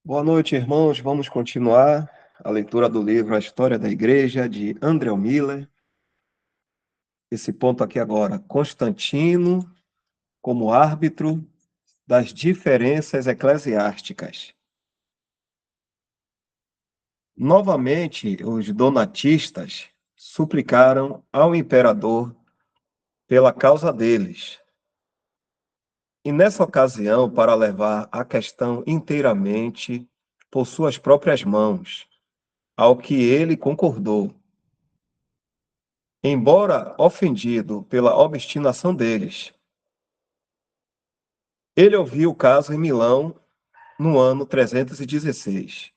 Boa noite, irmãos. Vamos continuar a leitura do livro A História da Igreja, de André Miller. Esse ponto aqui agora, Constantino como árbitro das diferenças eclesiásticas. Novamente, os donatistas suplicaram ao imperador pela causa deles. E nessa ocasião, para levar a questão inteiramente por suas próprias mãos, ao que ele concordou. Embora ofendido pela obstinação deles, ele ouviu o caso em Milão no ano 316,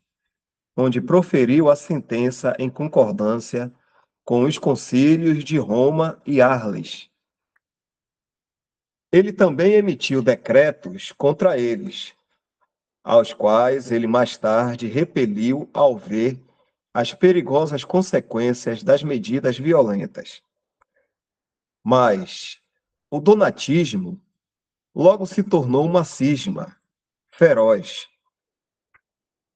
onde proferiu a sentença em concordância com os concílios de Roma e Arles. Ele também emitiu decretos contra eles, aos quais ele mais tarde repeliu ao ver as perigosas consequências das medidas violentas. Mas o donatismo logo se tornou uma cisma feroz,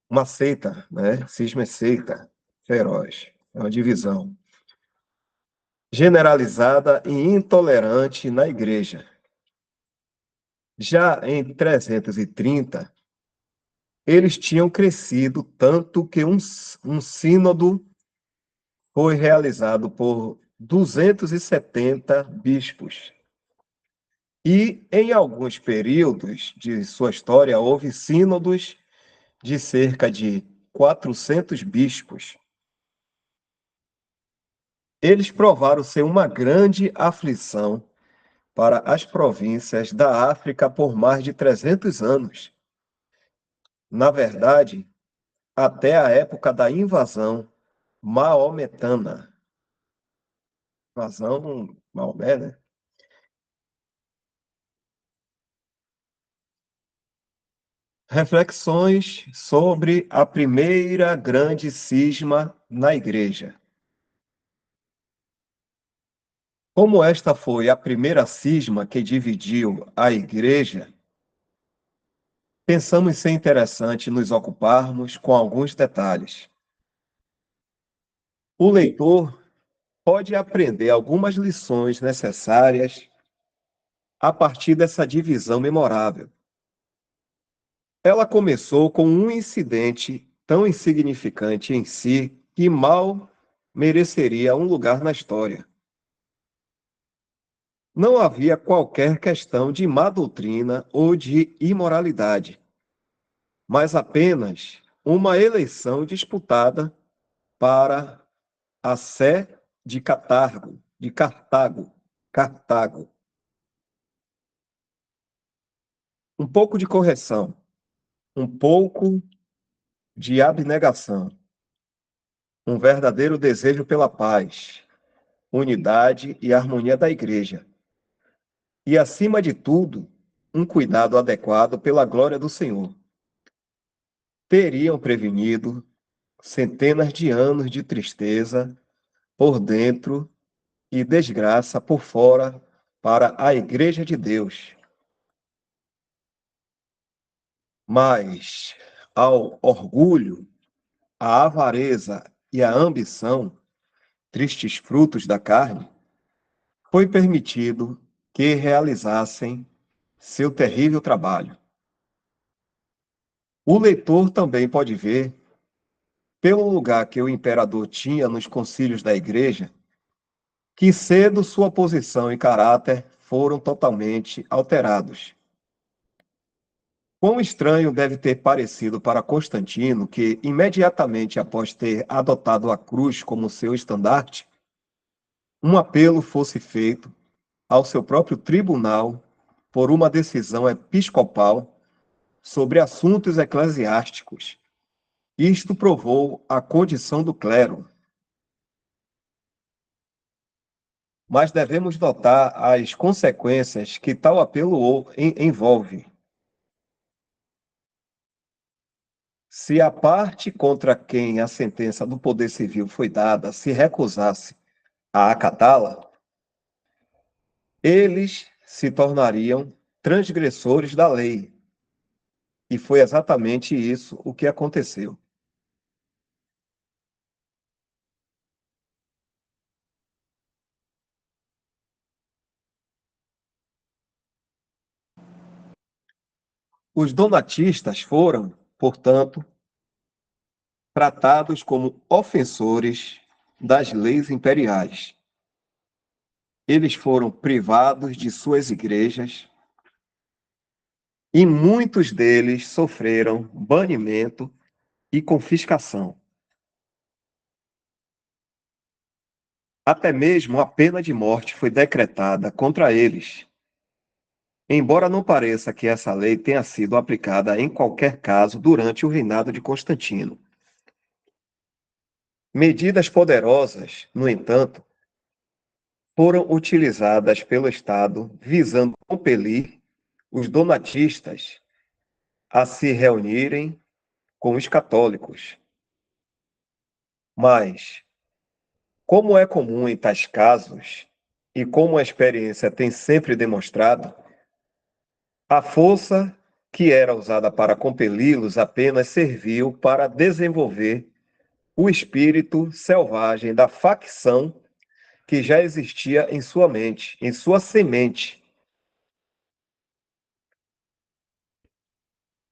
uma seita, né? Cisma é seita, feroz, é uma divisão generalizada e intolerante na igreja. Já em 330, eles tinham crescido tanto que um sínodo foi realizado por 270 bispos. E, em alguns períodos de sua história, houve sínodos de cerca de 400 bispos. Eles provaram ser uma grande aflição para as províncias da África por mais de 300 anos. Na verdade, até a época da invasão maometana. Invasão Maomé, né? Reflexões sobre a primeira grande cisma na igreja. Como esta foi a primeira cisma que dividiu a igreja, pensamos ser interessante nos ocuparmos com alguns detalhes. O leitor pode aprender algumas lições necessárias a partir dessa divisão memorável. Ela começou com um incidente tão insignificante em si que mal mereceria um lugar na história. Não havia qualquer questão de má doutrina ou de imoralidade, mas apenas uma eleição disputada para a sé de Cartago. Um pouco de correção, um pouco de abnegação, um verdadeiro desejo pela paz, unidade e harmonia da igreja. E, acima de tudo, um cuidado adequado pela glória do Senhor. Teriam prevenido centenas de anos de tristeza por dentro e desgraça por fora para a Igreja de Deus. Mas, ao orgulho, a avareza e a ambição, tristes frutos da carne, foi permitido que realizassem seu terrível trabalho. O leitor também pode ver, pelo lugar que o imperador tinha nos concílios da igreja, que cedo sua posição e caráter foram totalmente alterados. Quão estranho deve ter parecido para Constantino que, imediatamente após ter adotado a cruz como seu estandarte, um apelo fosse feito ao seu próprio tribunal por uma decisão episcopal sobre assuntos eclesiásticos. Isto provou a condição do clero. Mas devemos notar as consequências que tal apelo envolve. Se a parte contra quem a sentença do poder civil foi dada se recusasse a acatá-la, eles se tornariam transgressores da lei E foi exatamente isso o que aconteceu. Os donatistas foram, portanto, tratados como ofensores das leis imperiais. Eles foram privados de suas igrejas e muitos deles sofreram banimento e confiscação. Até mesmo a pena de morte foi decretada contra eles, embora não pareça que essa lei tenha sido aplicada em qualquer caso durante o reinado de Constantino. Medidas poderosas, no entanto, foram utilizadas pelo Estado visando compelir os donatistas a se reunirem com os católicos. Mas, como é comum em tais casos, e como a experiência tem sempre demonstrado, a força que era usada para compeli-los apenas serviu para desenvolver o espírito selvagem da facção que já existia em sua mente, em sua semente.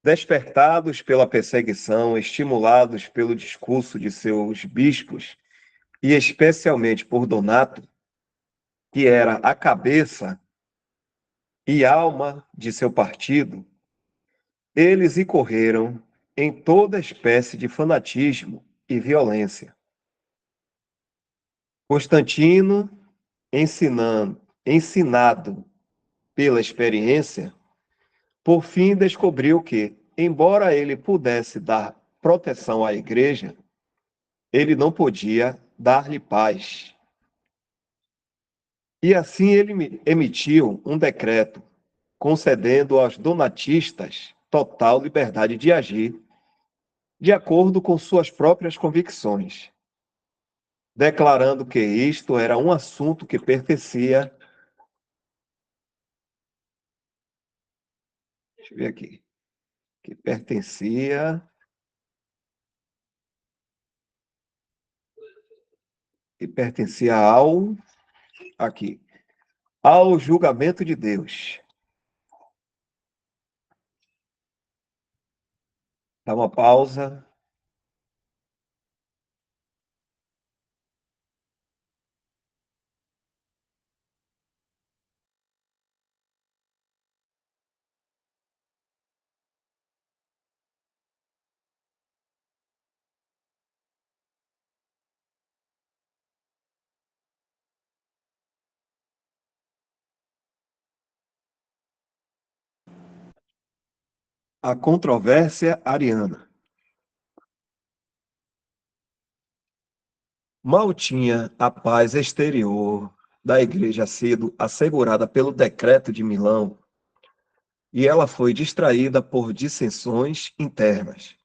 Despertados pela perseguição, estimulados pelo discurso de seus bispos, e especialmente por Donato, que era a cabeça e alma de seu partido, eles incorreram em toda espécie de fanatismo e violência. Constantino, ensinado pela experiência, por fim descobriu que, embora ele pudesse dar proteção à igreja, ele não podia dar-lhe paz. E assim ele emitiu um decreto concedendo aos donatistas total liberdade de agir de acordo com suas próprias convicções, declarando que isto era um assunto que pertencia, deixa eu ver aqui, que pertencia aqui, ao julgamento de Deus. Dá uma pausa. A controvérsia ariana. Mal tinha a paz exterior da igreja sido assegurada pelo decreto de Milão, e ela foi distraída por dissensões internas.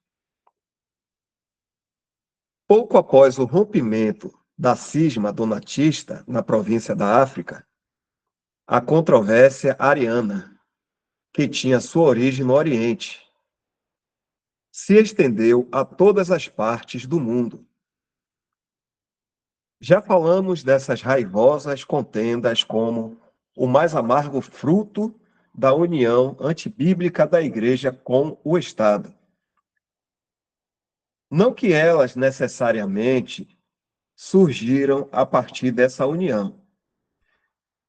Pouco após o rompimento da cisma donatista na província da África, a controvérsia ariana, que tinha sua origem no Oriente, se estendeu a todas as partes do mundo. Já falamos dessas raivosas contendas como o mais amargo fruto da união antibíblica da Igreja com o Estado. Não que elas necessariamente surgiram a partir dessa união,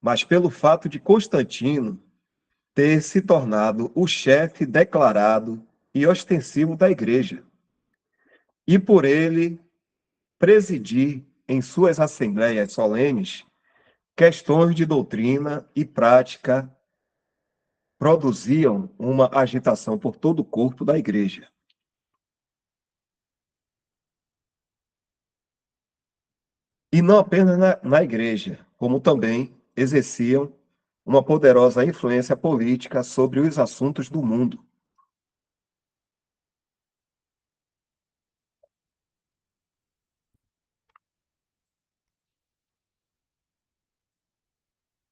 mas pelo fato de Constantino ter se tornado o chefe declarado e ostensivo da Igreja, e por ele presidir em suas assembleias solenes questões de doutrina e prática produziam uma agitação por todo o corpo da igreja. E não apenas na igreja, como também exerciam uma poderosa influência política sobre os assuntos do mundo.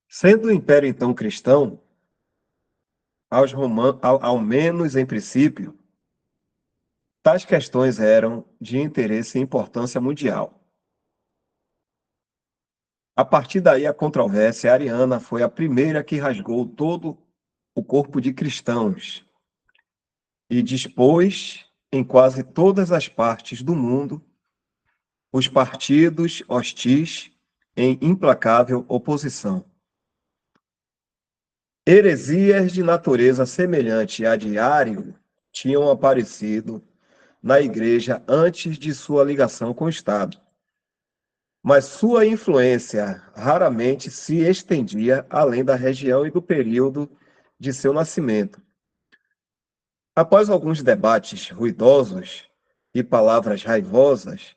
Sendo o império então cristão, ao menos em princípio, tais questões eram de interesse e importância mundial. A partir daí, a controvérsia ariana foi a primeira que rasgou todo o corpo de cristãos e dispôs em quase todas as partes do mundo os partidos hostis em implacável oposição. Heresias de natureza semelhante à de Ário tinham aparecido na Igreja antes de sua ligação com o Estado, mas sua influência raramente se estendia além da região e do período de seu nascimento. Após alguns debates ruidosos e palavras raivosas,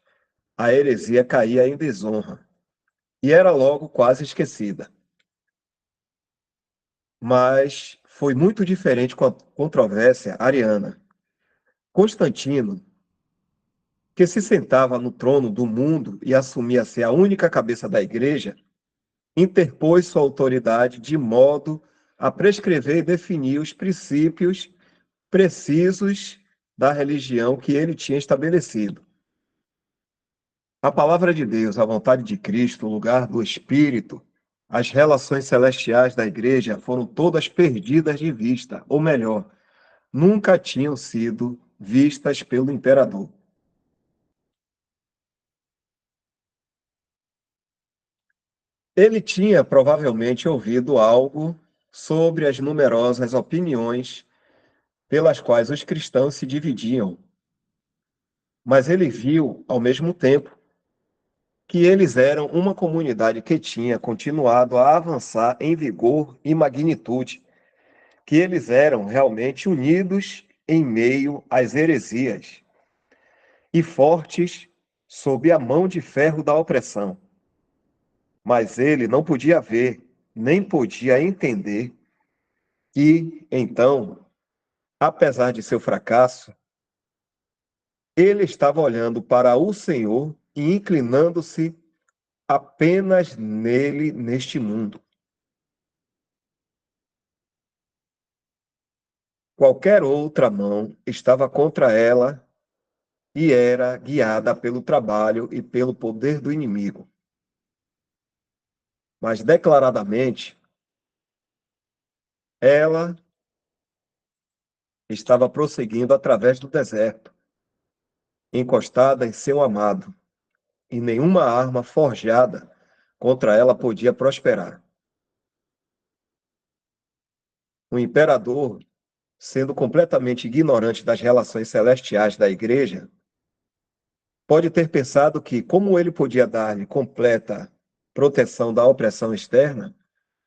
a heresia caía em desonra e era logo quase esquecida. Mas foi muito diferente com a controvérsia ariana. Constantino, que se sentava no trono do mundo e assumia ser a única cabeça da igreja, interpôs sua autoridade de modo a prescrever e definir os princípios precisos da religião que ele tinha estabelecido. A palavra de Deus, a vontade de Cristo, o lugar do Espírito, as relações celestiais da igreja foram todas perdidas de vista, ou melhor, nunca tinham sido vistas pelo imperador. Ele tinha provavelmente ouvido algo sobre as numerosas opiniões pelas quais os cristãos se dividiam, mas ele viu, ao mesmo tempo, que eles eram uma comunidade que tinha continuado a avançar em vigor e magnitude, que eles eram realmente unidos em meio às heresias e fortes sob a mão de ferro da opressão. Mas ele não podia ver, nem podia entender que, então, apesar de seu fracasso, ele estava olhando para o Senhor e inclinando-se apenas nele neste mundo. Qualquer outra mão estava contra ela e era guiada pelo trabalho e pelo poder do inimigo. Mas declaradamente, ela estava prosseguindo através do deserto, encostada em seu amado, e nenhuma arma forjada contra ela podia prosperar. O imperador, sendo completamente ignorante das relações celestiais da igreja, pode ter pensado que, como ele podia dar-lhe completa proteção da opressão externa,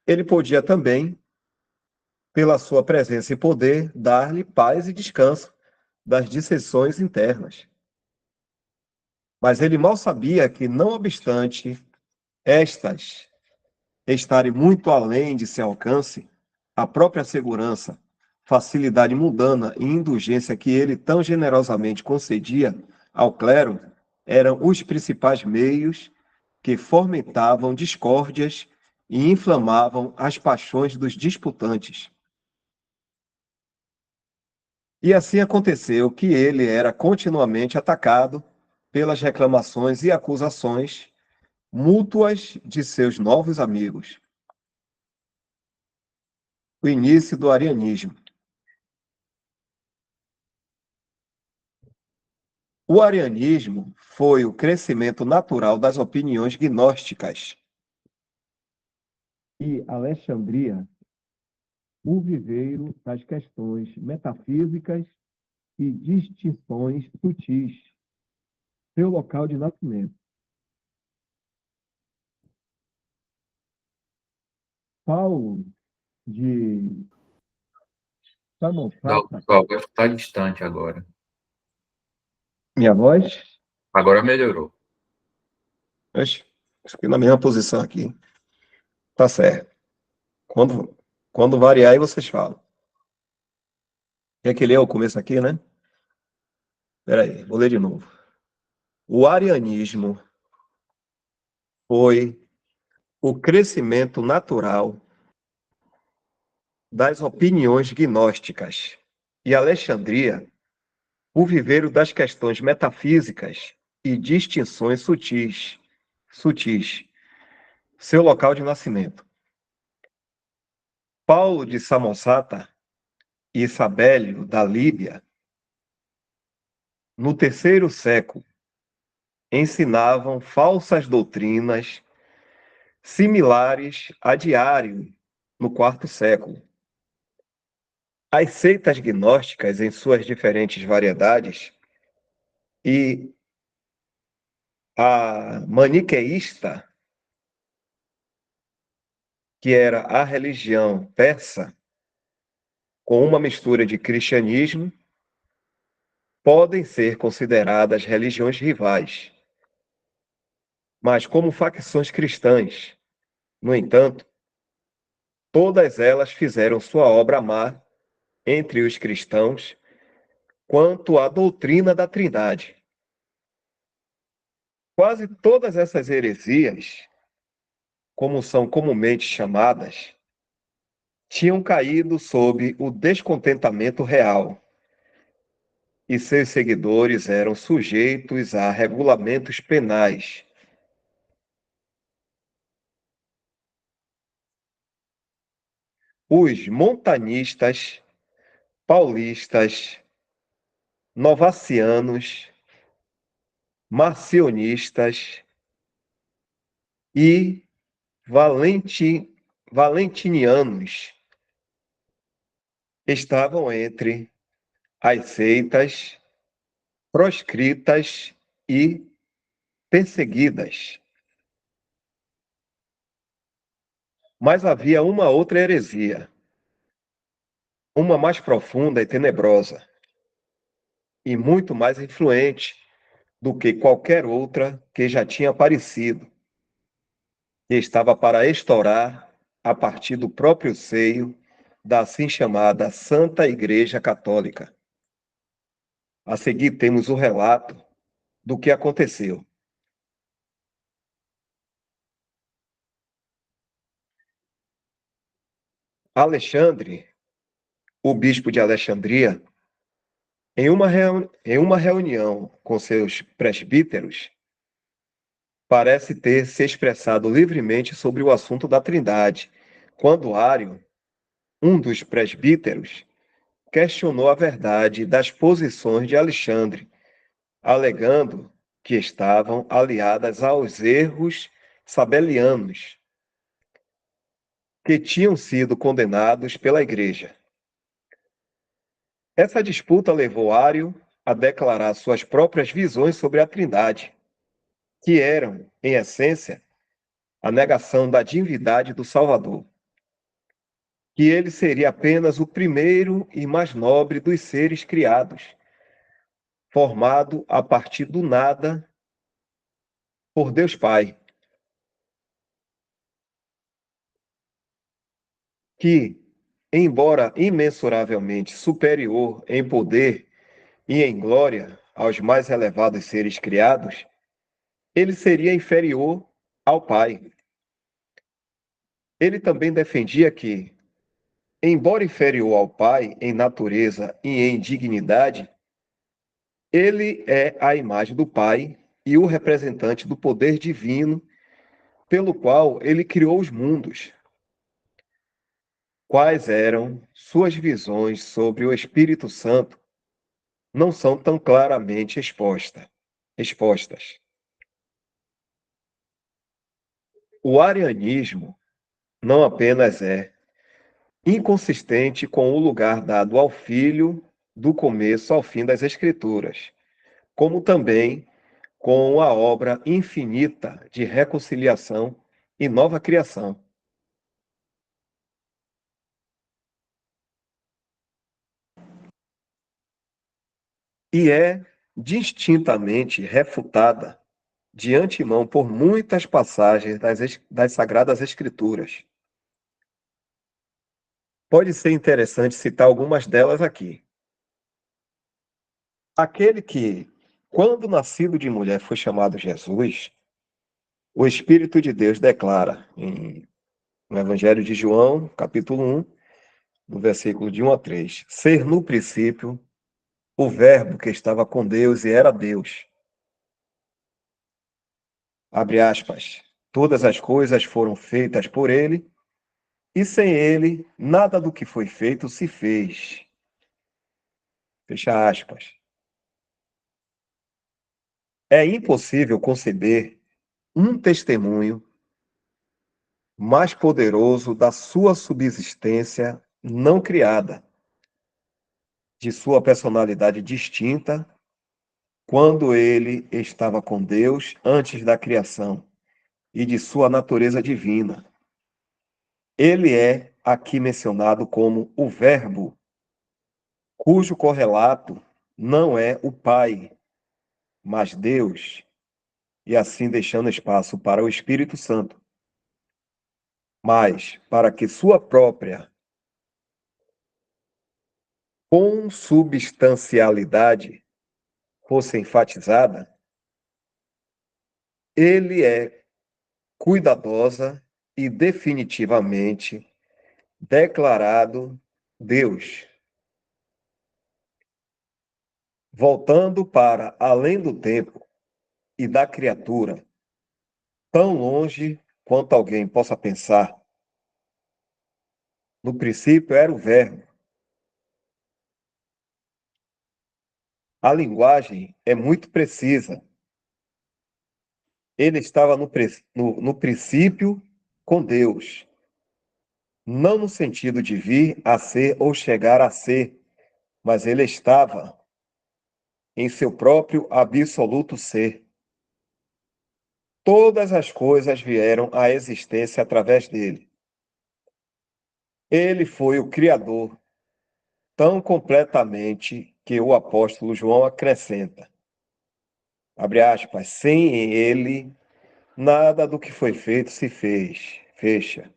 ele podia também, pela sua presença e poder, dar-lhe paz e descanso das dissensões internas. Mas ele mal sabia que, não obstante estas estarem muito além de seu alcance, a própria segurança, facilidade mundana e indulgência que ele tão generosamente concedia ao clero eram os principais meios que fomentavam discórdias e inflamavam as paixões dos disputantes. E assim aconteceu que ele era continuamente atacado pelas reclamações e acusações mútuas de seus novos amigos. O início do arianismo. O arianismo foi o crescimento natural das opiniões gnósticas e Alexandria, o viveiro das questões metafísicas e distinções sutis, seu local de nascimento. Paulo de Não, Samosata. Galvão está distante agora. Minha voz? Agora melhorou. Acho que na mesma posição aqui. Tá certo. Quando variar, aí vocês falam. Quer que ler o começo aqui, né? Espera aí, vou ler de novo. O arianismo foi o crescimento natural das opiniões gnósticas, e Alexandria, o viveiro das questões metafísicas e distinções sutis, seu local de nascimento. Paulo de Samosata e Sabélio da Líbia, no terceiro século, ensinavam falsas doutrinas similares a Diário, no quarto século. As seitas gnósticas, em suas diferentes variedades, e a maniqueísta, que era a religião persa, com uma mistura de cristianismo, podem ser consideradas religiões rivais, mas como facções cristãs. No entanto, todas elas fizeram sua obra-má entre os cristãos quanto à doutrina da Trindade. Quase todas essas heresias, como são comumente chamadas, tinham caído sob o descontentamento real, e seus seguidores eram sujeitos a regulamentos penais. Os montanistas, paulistas, novacianos, marcionistas e valentinianos estavam entre as seitas proscritas e perseguidas. Mas havia uma outra heresia, uma mais profunda e tenebrosa, e muito mais influente do que qualquer outra que já tinha aparecido, e estava para estourar a partir do próprio seio da assim chamada Santa Igreja Católica. A seguir temos o relato do que aconteceu. Alexandre, o bispo de Alexandria, em uma reunião com seus presbíteros, parece ter se expressado livremente sobre o assunto da Trindade, quando Ário, um dos presbíteros, questionou a verdade das posições de Alexandre, alegando que estavam aliadas aos erros sabelianos, que tinham sido condenados pela Igreja. Essa disputa levou Ário a declarar suas próprias visões sobre a Trindade, que eram, em essência, a negação da divindade do Salvador, que ele seria apenas o primeiro e mais nobre dos seres criados, formado a partir do nada por Deus Pai, que, embora imensuravelmente superior em poder e em glória aos mais elevados seres criados, ele seria inferior ao Pai. Ele também defendia que, embora inferior ao Pai em natureza e em dignidade, ele é a imagem do Pai e o representante do poder divino pelo qual ele criou os mundos. Quais eram suas visões sobre o Espírito Santo não são tão claramente expostas. O arianismo não apenas é inconsistente com o lugar dado ao Filho do começo ao fim das Escrituras, como também com a obra infinita de reconciliação e nova criação. E é distintamente refutada de antemão por muitas passagens das Sagradas Escrituras. Pode ser interessante citar algumas delas aqui. Aquele que, quando nascido de mulher, foi chamado Jesus, o Espírito de Deus declara no Evangelho de João, capítulo 1, no versículo de 1 a 3. Ser no princípio o verbo que estava com Deus e era Deus. Abre aspas. Todas as coisas foram feitas por ele, e sem ele, nada do que foi feito se fez. Fecha aspas. É impossível conceber um testemunho mais poderoso da sua subsistência não criada, de sua personalidade distinta, quando ele estava com Deus antes da criação, e de sua natureza divina. Ele é aqui mencionado como o Verbo, cujo correlato não é o Pai, mas Deus, e assim deixando espaço para o Espírito Santo. Mas, para que sua própria consubstancialidade fosse enfatizada, ele é cuidadosa e definitivamente declarado Deus. Voltando para além do tempo e da criatura, tão longe quanto alguém possa pensar, no princípio era o Verbo. A linguagem é muito precisa. Ele estava no princípio com Deus, não no sentido de vir a ser ou chegar a ser, mas ele estava em seu próprio absoluto ser. Todas as coisas vieram à existência através dele. Ele foi o Criador, tão completamente que o apóstolo João acrescenta, abre aspas, sem ele, nada do que foi feito se fez. Fecha.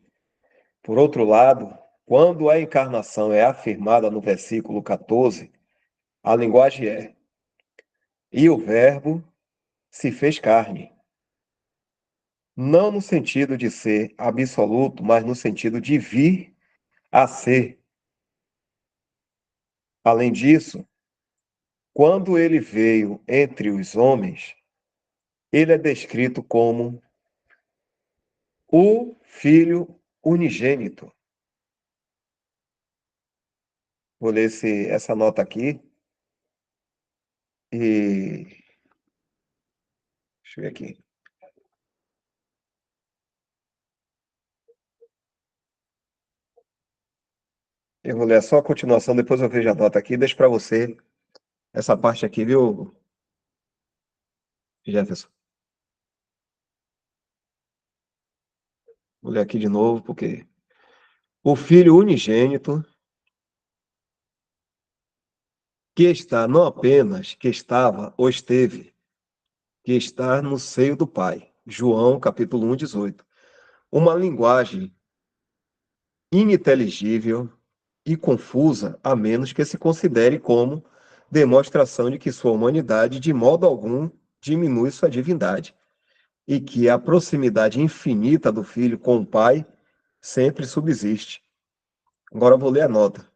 Por outro lado, quando a encarnação é afirmada no versículo 14, a linguagem é: e o Verbo se fez carne. Não no sentido de ser absoluto, mas no sentido de vir a ser. Além disso, quando ele veio entre os homens, ele é descrito como o Filho unigênito. Vou ler essa nota aqui e. Deixa eu ver aqui. Eu vou ler só a continuação, depois eu vejo a nota aqui. Deixo para você essa parte aqui, viu, Jefferson? Vou ler aqui de novo, porque o Filho unigênito, que está não apenas que estava ou esteve, que está no seio do Pai. João, capítulo 1, 18. Uma linguagem ininteligível e confusa, a menos que se considere como demonstração de que sua humanidade de modo algum diminui sua divindade, e que a proximidade infinita do Filho com o Pai sempre subsiste. Agora eu vou ler a nota.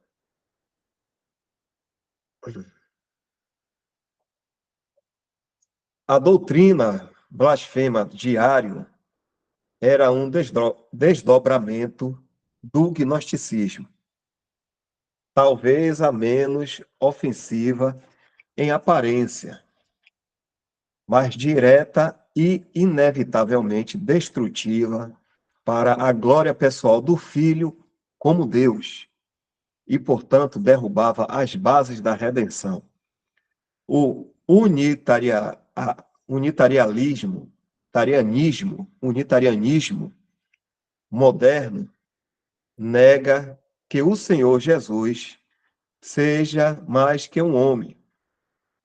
A doutrina blasfema diário era um desdobramento do gnosticismo, talvez a menos ofensiva em aparência, mas direta e inevitavelmente destrutiva para a glória pessoal do Filho como Deus, e, portanto, derrubava as bases da redenção. O unitarianismo moderno nega que o Senhor Jesus seja mais que um homem,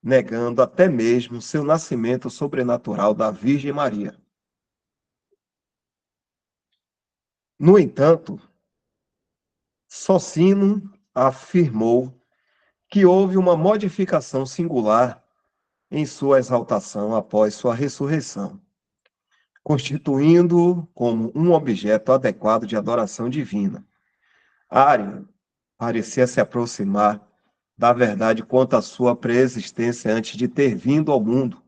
negando até mesmo seu nascimento sobrenatural da Virgem Maria. No entanto, Socino afirmou que houve uma modificação singular em sua exaltação após sua ressurreição, constituindo-o como um objeto adequado de adoração divina. Ário parecia se aproximar da verdade quanto à sua preexistência antes de ter vindo ao mundo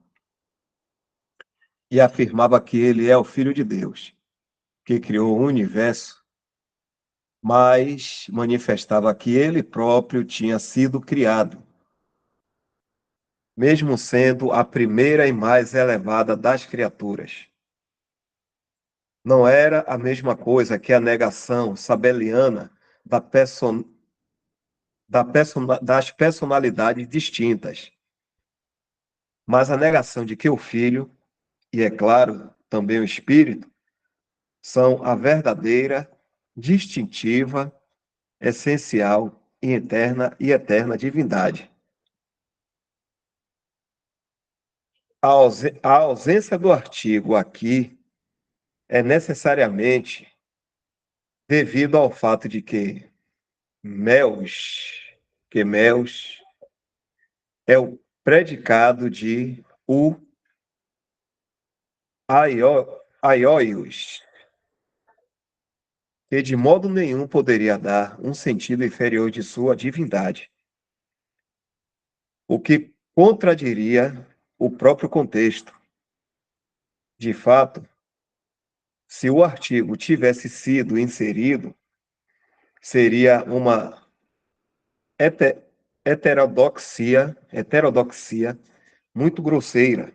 e afirmava que ele é o Filho de Deus, que criou o universo, mas manifestava que ele próprio tinha sido criado, mesmo sendo a primeira e mais elevada das criaturas. Não era a mesma coisa que a negação sabeliana da das personalidades distintas, mas a negação de que o Filho, e é claro, também o Espírito, são a verdadeira, distintiva, essencial e eterna divindade. A ausência do artigo aqui é necessariamente devido ao fato de Meus, que Meus é o predicado de o aioios, que de modo nenhum poderia dar um sentido inferior de sua divindade, o que contradiria o próprio contexto. De fato, se o artigo tivesse sido inserido, seria uma heterodoxia muito grosseira,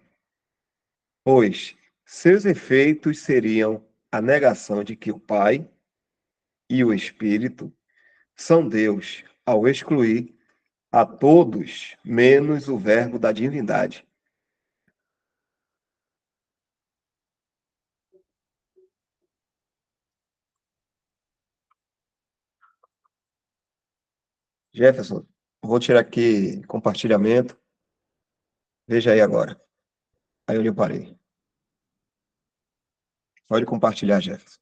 pois seus efeitos seriam a negação de que o Pai e o Espírito são Deus, ao excluir a todos menos o Verbo da divindade. Jefferson, vou tirar aqui compartilhamento. Veja aí agora. Aí onde eu parei. Pode compartilhar, Jefferson.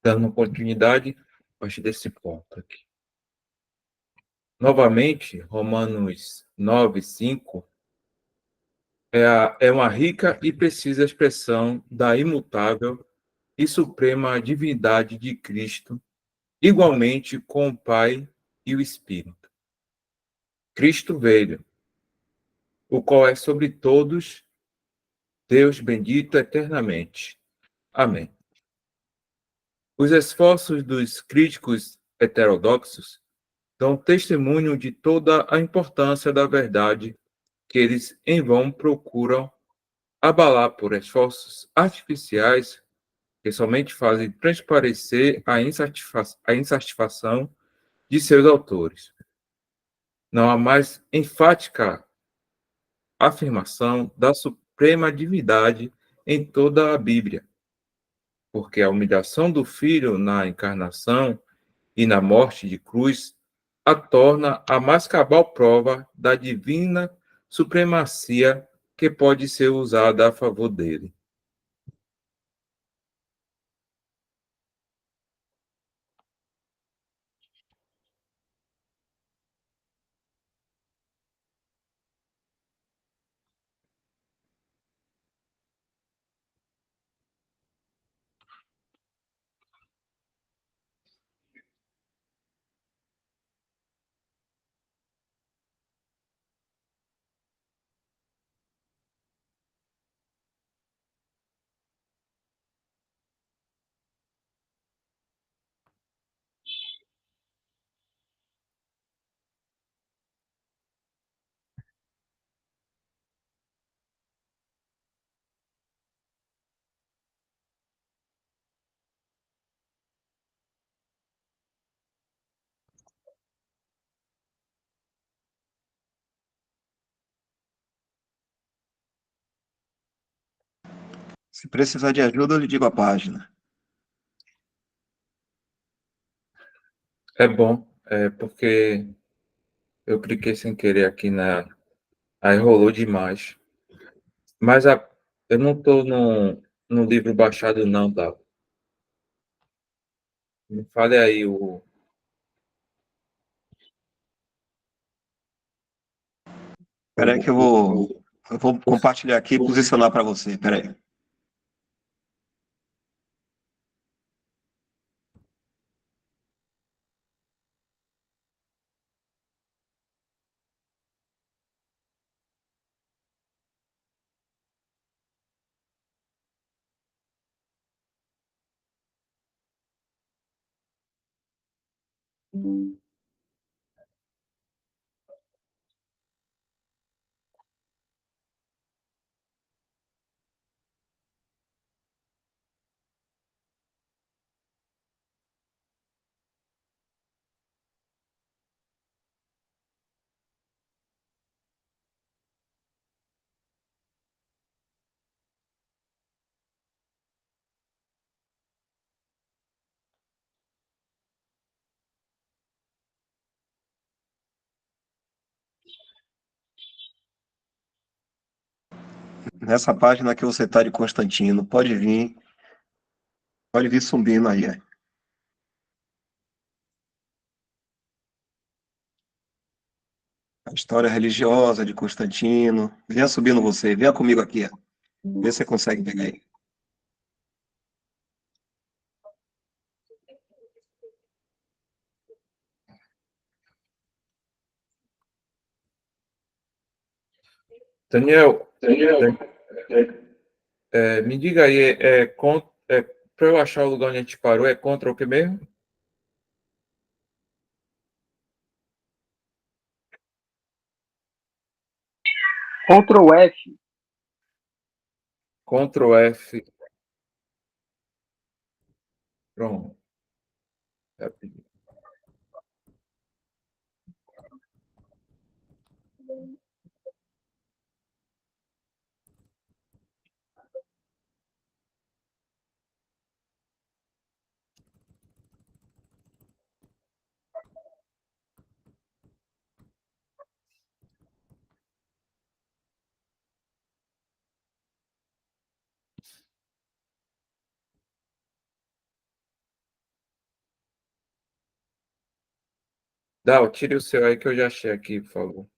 Dando oportunidade a partir desse ponto aqui. Novamente, Romanos 9:5 é uma rica e precisa expressão da imutável e suprema divindade de Cristo, igualmente com o Pai e o Espírito. Cristo veio, o qual é sobre todos, Deus bendito eternamente. Amém. Os esforços dos críticos heterodoxos dão testemunho de toda a importância da verdade que eles em vão procuram abalar por esforços artificiais que somente fazem transparecer a insatisfação de seus autores. Não há mais enfática afirmação da suprema divindade em toda a Bíblia, porque a humilhação do Filho na encarnação e na morte de cruz a torna a mais cabal prova da divina supremacia que pode ser usada a favor dele. Se precisar de ajuda, eu lhe digo a página. É bom, porque eu cliquei sem querer aqui aí rolou demais. Mas eu não estou no livro baixado não, tá? Me fale aí Espera aí que eu vou compartilhar aqui e posicionar para você. Espera aí. Nessa página que você está de Constantino, pode vir subindo aí. A história religiosa de Constantino. Venha subindo você, venha comigo aqui. Vê se você consegue pegar aí. Daniel, me diga aí, para eu achar o lugar onde a gente parou, é contra o que mesmo? Ctrl F. Ctrl F. Pronto. Dá, tire o seu aí que eu já achei aqui, por favor.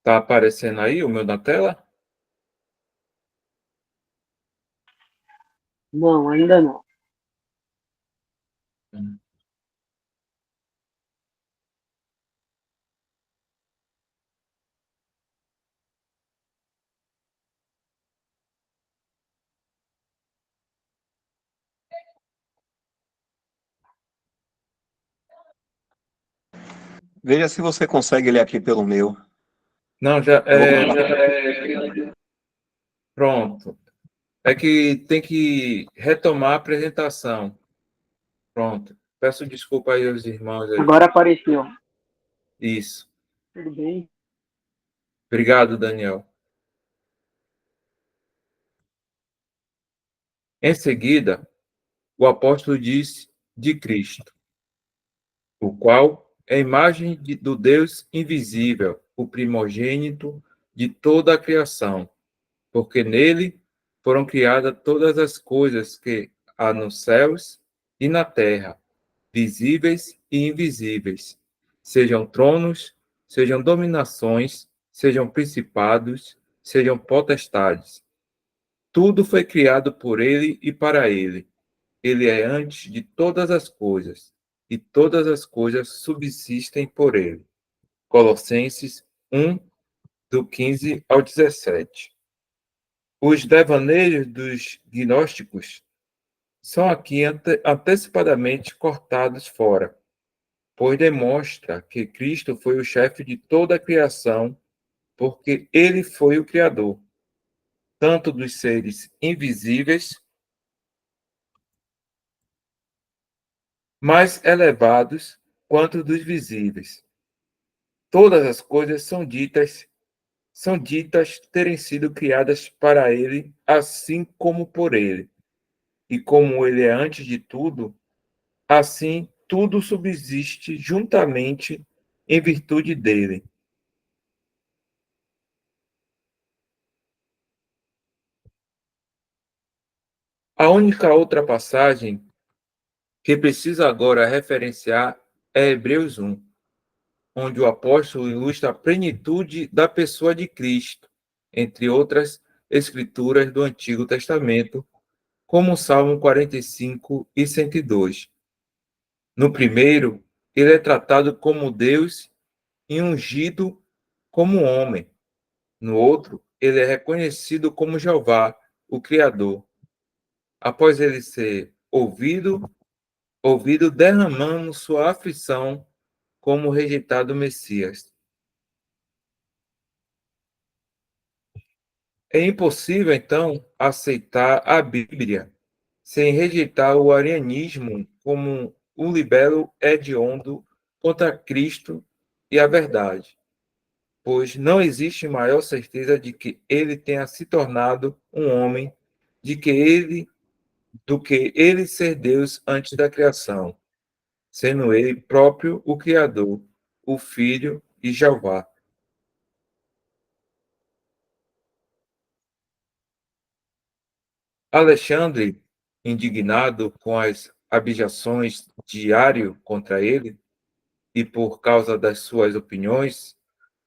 Tá aparecendo aí o meu na tela? Não, ainda não. Veja se você consegue ler aqui pelo meu. Não, já Eu vou pronto. É que tem que retomar a apresentação. Pronto. Peço desculpa aí aos irmãos aí. Agora apareceu. Isso. Tudo bem? Obrigado, Daniel. Em seguida, o apóstolo diz de Cristo, o qual é a imagem do Deus invisível, o primogênito de toda a criação, porque nele foram criadas todas as coisas que há nos céus e na terra, visíveis e invisíveis, sejam tronos, sejam dominações, sejam principados, sejam potestades. Tudo foi criado por ele e para ele. Ele é antes de todas as coisas, e todas as coisas subsistem por ele. Colossenses 1, do 15 ao 17. Os devaneios dos gnósticos são aqui antecipadamente cortados fora, pois demonstra que Cristo foi o chefe de toda a criação, porque ele foi o Criador, tanto dos seres invisíveis, mais elevados, quanto dos visíveis. Todas as coisas são ditas são ditas terem sido criadas para ele, assim como por ele. E como ele é antes de tudo, assim tudo subsiste juntamente em virtude dele. A única outra passagem que precisa agora referenciar é Hebreus 1, onde o apóstolo ilustra a plenitude da pessoa de Cristo, entre outras escrituras do Antigo Testamento, como o Salmo 45 e 102. No primeiro, ele é tratado como Deus e ungido como homem. No outro, ele é reconhecido como Jeová, o Criador. Após ele ser ouvido derramando sua aflição como rejeitado Messias. É impossível, então, aceitar a Bíblia sem rejeitar o arianismo como um libelo hediondo contra Cristo e a verdade, pois não existe maior certeza de que ele tenha se tornado um homem do que ele ser Deus antes da criação, sendo ele próprio o Criador, o Filho e Jeová. Alexandre, indignado com as abjações de Ario contra ele, e por causa das suas opiniões,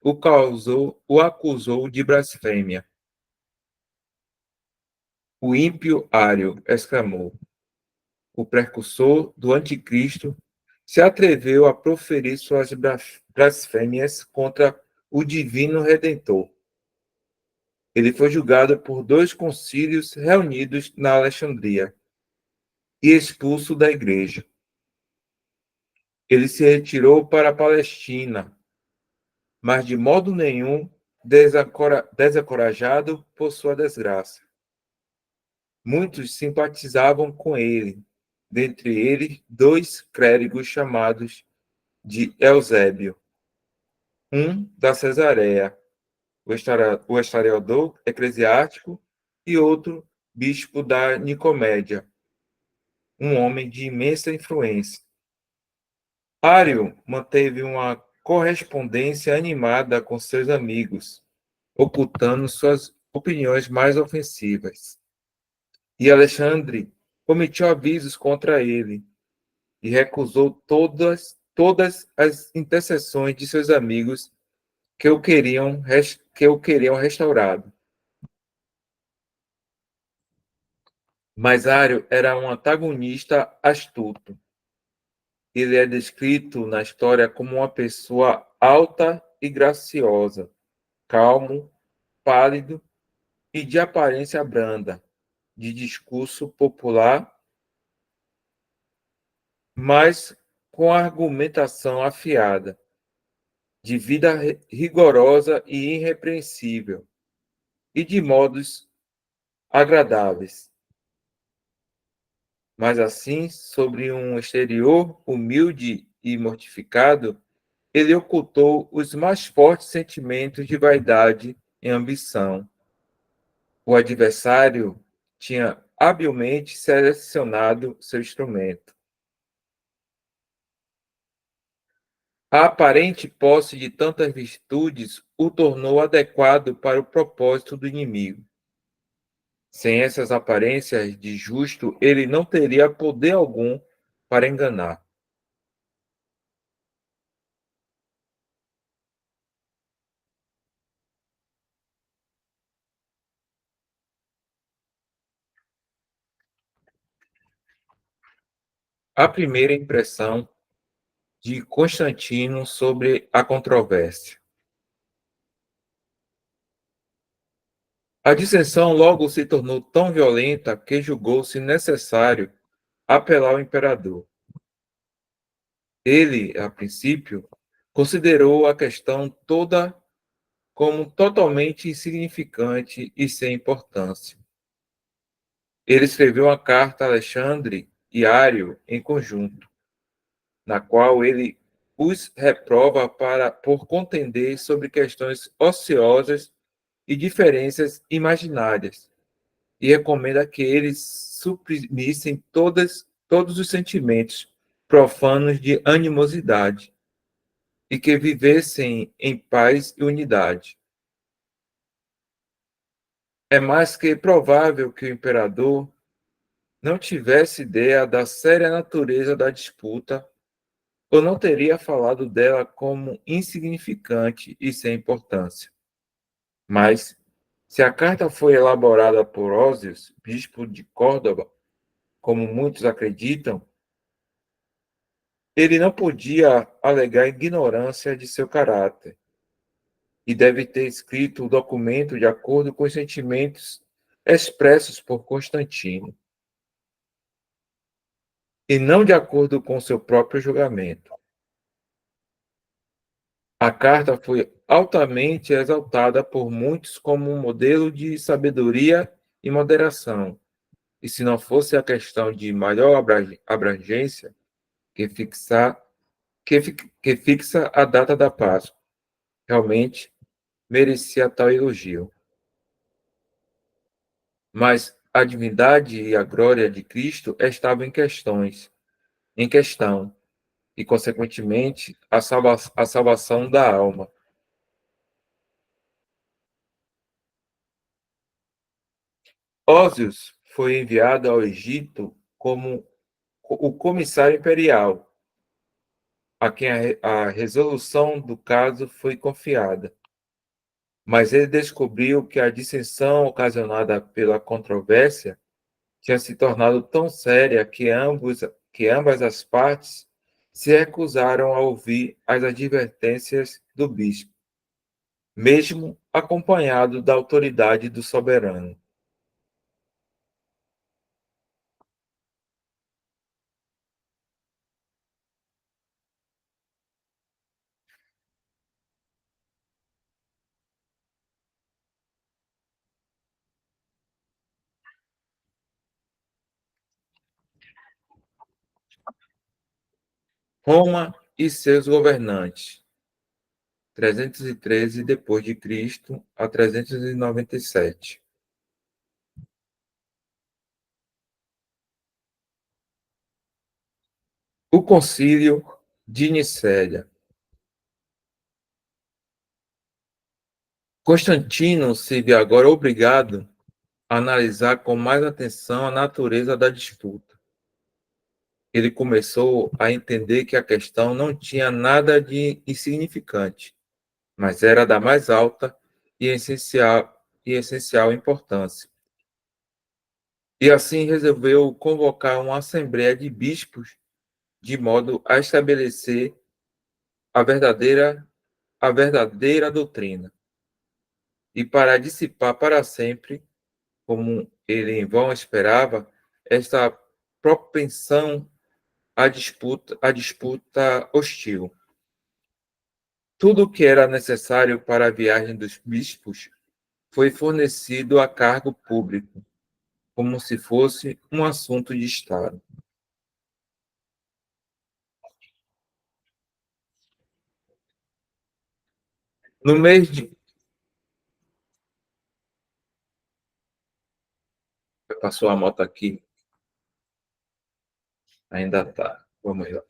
o acusou de blasfêmia. O ímpio Ario exclamou: o precursor do anticristo se atreveu a proferir suas blasfêmias contra o divino Redentor. Ele foi julgado por 2 concílios reunidos na Alexandria e expulso da igreja. Ele se retirou para a Palestina, mas de modo nenhum desencorajado por sua desgraça. Muitos simpatizavam com ele, dentre eles 2 clérigos chamados de Eusébio, um da Cesareia, o historiador eclesiástico, e outro bispo da Nicomédia, um homem de imensa influência. Ário manteve uma correspondência animada com seus amigos, ocultando suas opiniões mais ofensivas. E Alexandre cometeu avisos contra ele e recusou todas as intercessões de seus amigos que o queriam restaurado. Mas Ário era um antagonista astuto. Ele é descrito na história como uma pessoa alta e graciosa, calmo, pálido e de aparência branda, de discurso popular, mas com argumentação afiada, de vida rigorosa e irrepreensível, e de modos agradáveis. Mas assim, sobre um exterior humilde e mortificado, ele ocultou os mais fortes sentimentos de vaidade e ambição. O adversário tinha habilmente selecionado seu instrumento. A aparente posse de tantas virtudes o tornou adequado para o propósito do inimigo. Sem essas aparências de justo, ele não teria poder algum para enganar. A primeira impressão de Constantino sobre a controvérsia. A dissensão logo se tornou tão violenta que julgou-se necessário apelar ao imperador. Ele, a princípio, considerou a questão toda como totalmente insignificante e sem importância. Ele escreveu uma carta a Alexandre e Ário em conjunto, na qual ele os reprova por contender sobre questões ociosas e diferenças imaginárias, e recomenda que eles suprimissem todos os sentimentos profanos de animosidade e que vivessem em paz e unidade. É mais que provável que o imperador não tivesse ideia da séria natureza da disputa ou não teria falado dela como insignificante e sem importância. Mas, se a carta foi elaborada por Ósios, bispo de Córdoba, como muitos acreditam, ele não podia alegar ignorância de seu caráter e deve ter escrito o documento de acordo com os sentimentos expressos por Constantino e não de acordo com seu próprio julgamento. A carta foi altamente exaltada por muitos como um modelo de sabedoria e moderação, e se não fosse a questão de maior abrangência que fixa a data da Páscoa, realmente merecia tal elogio. Mas a divindade e a glória de Cristo estavam em questão, e, consequentemente, a salvação da alma. Ósios foi enviado ao Egito como o comissário imperial, a quem a resolução do caso foi confiada. Mas ele descobriu que a dissensão ocasionada pela controvérsia tinha se tornado tão séria que ambas as partes se recusaram a ouvir as advertências do bispo, mesmo acompanhado da autoridade do soberano. Roma e seus governantes, 313 depois de Cristo a 397. O Concílio de Nicéia. Constantino se viu agora obrigado a analisar com mais atenção a natureza da disputa. Ele começou a entender que a questão não tinha nada de insignificante, mas era da mais alta e essencial importância. E assim resolveu convocar uma assembleia de bispos de modo a estabelecer a verdadeira doutrina e para dissipar para sempre, como ele em vão esperava, esta propensão à disputa hostil. Tudo o que era necessário para a viagem dos bispos foi fornecido a cargo público, como se fosse um assunto de Estado. No mês de... Passou a moto aqui. Ainda tá. Vamos lá.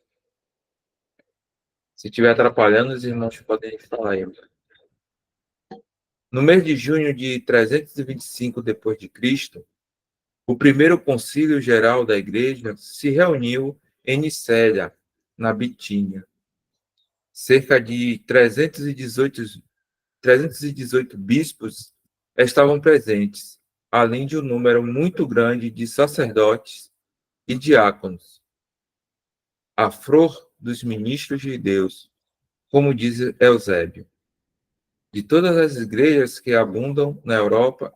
Se estiver atrapalhando, os irmãos podem falar aí. No mês de junho de 325 depois de Cristo, o primeiro concílio geral da Igreja se reuniu em Nicéia, na Bitínia. Cerca de 318 bispos estavam presentes, além de um número muito grande de sacerdotes e diáconos. A flor dos ministros de Deus, como diz Eusébio. De todas as igrejas que abundam na Europa,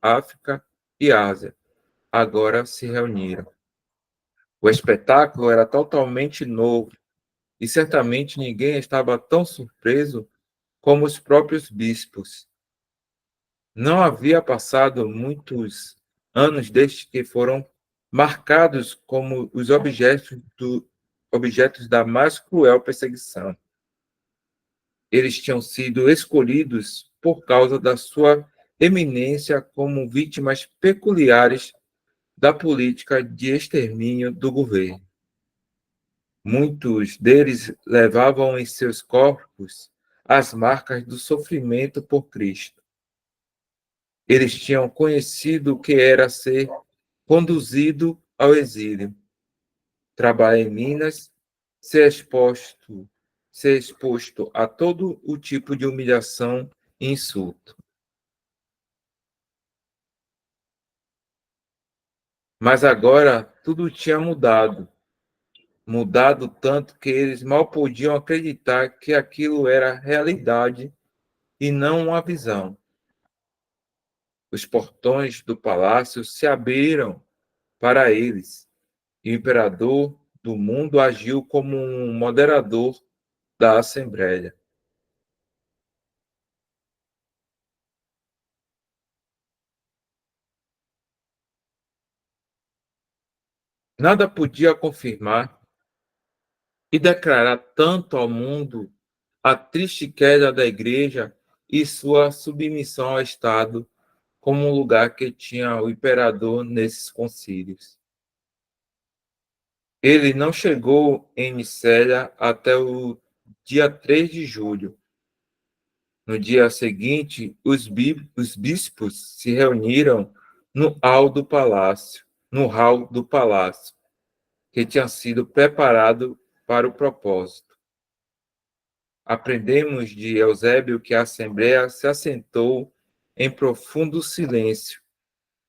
África e Ásia, agora se reuniram. O espetáculo era totalmente novo e certamente ninguém estava tão surpreso como os próprios bispos. Não havia passado muitos anos desde que foram marcados como os objetos da mais cruel perseguição. Eles tinham sido escolhidos por causa da sua eminência como vítimas peculiares da política de extermínio do governo. Muitos deles levavam em seus corpos as marcas do sofrimento por Cristo. Eles tinham conhecido o que era ser conduzido ao exílio, trabalhar em minas, ser exposto a todo o tipo de humilhação e insulto. Mas agora tudo tinha mudado tanto que eles mal podiam acreditar que aquilo era realidade e não uma visão. Os portões do palácio se abriram para eles, e o imperador do mundo agiu como um moderador da Assembleia. Nada podia confirmar e declarar tanto ao mundo a triste queda da igreja e sua submissão ao Estado como um lugar que tinha o imperador nesses concílios. Ele não chegou em Nicéia até o dia 3 de julho. No dia seguinte, os bispos se reuniram no hall do palácio, que tinha sido preparado para o propósito. Aprendemos de Eusébio que a Assembleia se assentou em profundo silêncio,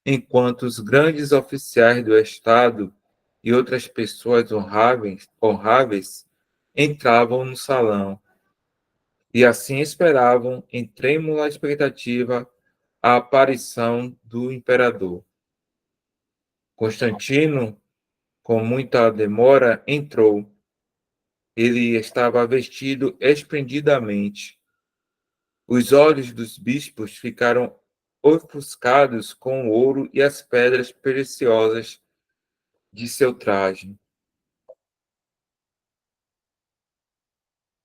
enquanto os grandes oficiais do Estado e outras pessoas honráveis entravam no salão e assim esperavam em trêmula expectativa a aparição do imperador. Constantino, com muita demora, entrou. Ele estava vestido esplendidamente. Os olhos dos bispos ficaram ofuscados com o ouro e as pedras preciosas de seu traje.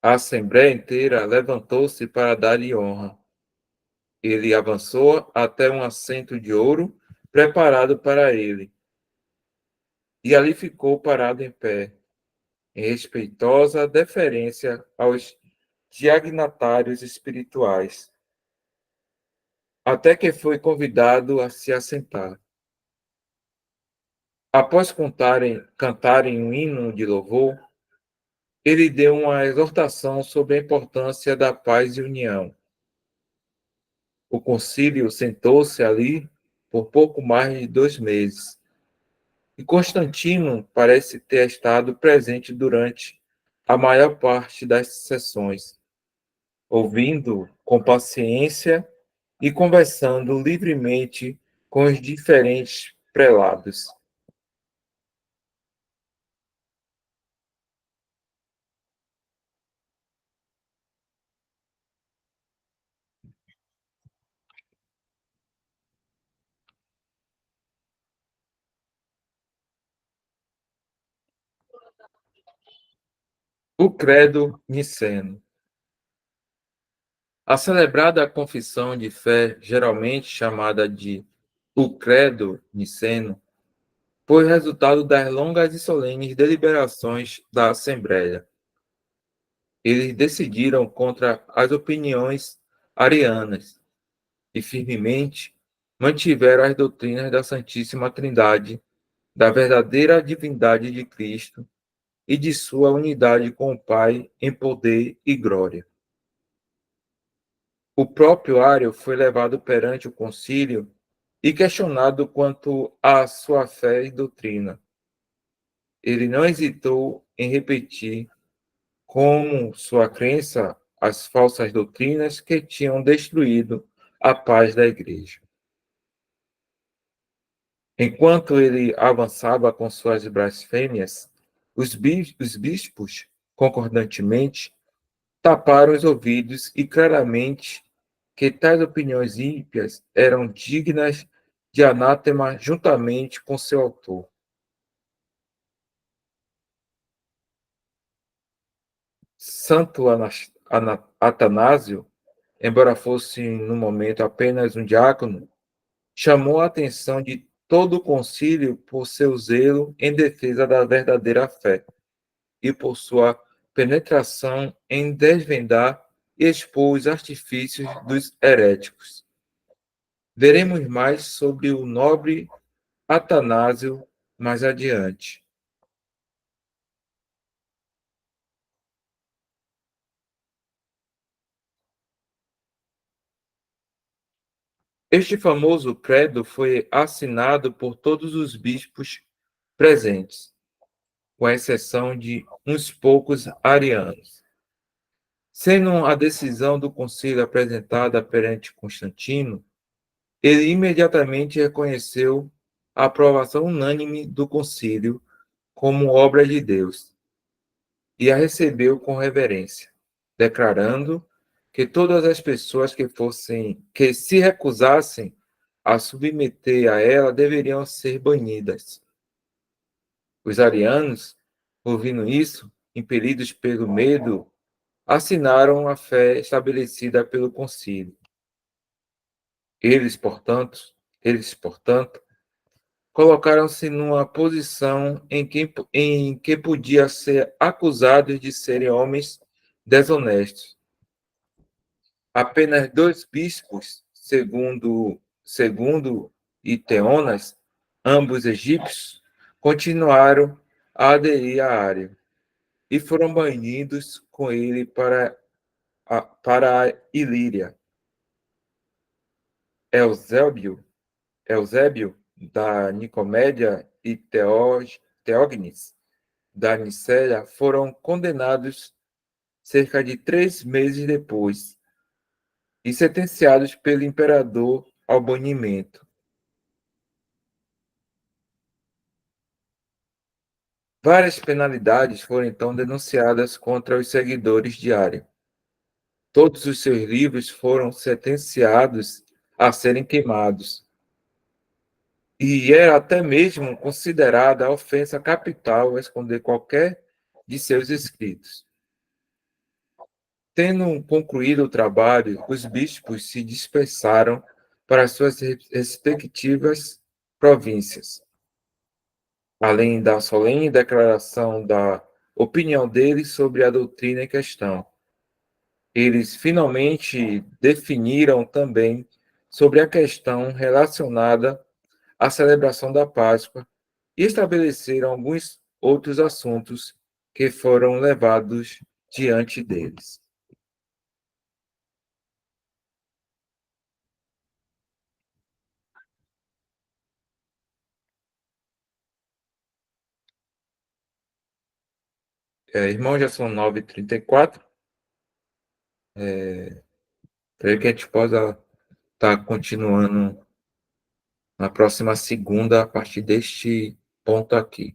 A assembleia inteira levantou-se para dar-lhe honra. Ele avançou até um assento de ouro preparado para ele, e ali ficou parado em pé, em respeitosa deferência aos dignatários espirituais, até que foi convidado a se assentar. Após cantarem um hino de louvor, ele deu uma exortação sobre a importância da paz e união. O concílio sentou-se ali por pouco mais de 2 meses, e Constantino parece ter estado presente durante a maior parte das sessões, ouvindo com paciência e conversando livremente com os diferentes prelados. O credo niceno. A celebrada confissão de fé, geralmente chamada de o credo niceno, foi resultado das longas e solenes deliberações da Assembleia. Eles decidiram contra as opiniões arianas e firmemente mantiveram as doutrinas da Santíssima Trindade, da verdadeira divindade de Cristo e de sua unidade com o Pai em poder e glória. O próprio Ario foi levado perante o concílio e questionado quanto à sua fé e doutrina. Ele não hesitou em repetir como sua crença as falsas doutrinas que tinham destruído a paz da igreja. Enquanto ele avançava com suas blasfêmias, os bispos, concordantemente, taparam os ouvidos e claramente que tais opiniões ímpias eram dignas de anátema juntamente com seu autor. Santo Atanásio embora fosse no momento apenas um diácono, chamou a atenção de todo o concílio por seu zelo em defesa da verdadeira fé e por sua penetração em desvendar e expor os artifícios dos heréticos. Veremos mais sobre o nobre Atanásio mais adiante. Este famoso credo foi assinado por todos os bispos presentes, com exceção de uns poucos arianos. Sendo a decisão do concílio apresentada perante Constantino, ele imediatamente reconheceu a aprovação unânime do concílio como obra de Deus e a recebeu com reverência, declarando que todas as pessoas que se recusassem a submeter a ela deveriam ser banidas. Os arianos, ouvindo isso, impelidos pelo medo, assinaram a fé estabelecida pelo concílio. Eles, portanto, colocaram-se numa posição em que podia ser acusados de serem homens desonestos. Apenas dois bispos, segundo e Teonas, ambos egípcios, continuaram a aderir à área e foram banidos com ele para a Ilíria. Eusébio, da Nicomédia, e Teógenes, da Nicéia, foram condenados cerca de 3 meses depois e sentenciados pelo imperador ao banimento. Várias penalidades foram então denunciadas contra os seguidores de Ário. Todos os seus livros foram sentenciados a serem queimados. E era até mesmo considerada a ofensa capital esconder qualquer de seus escritos. Tendo concluído o trabalho, os bispos se dispersaram para suas respectivas províncias. Além da solene declaração da opinião deles sobre a doutrina em questão, eles finalmente definiram também sobre a questão relacionada à celebração da Páscoa e estabeleceram alguns outros assuntos que foram levados diante deles. Irmão, já são 9h34. Creio que a gente possa estar continuando na próxima segunda, a partir deste ponto aqui.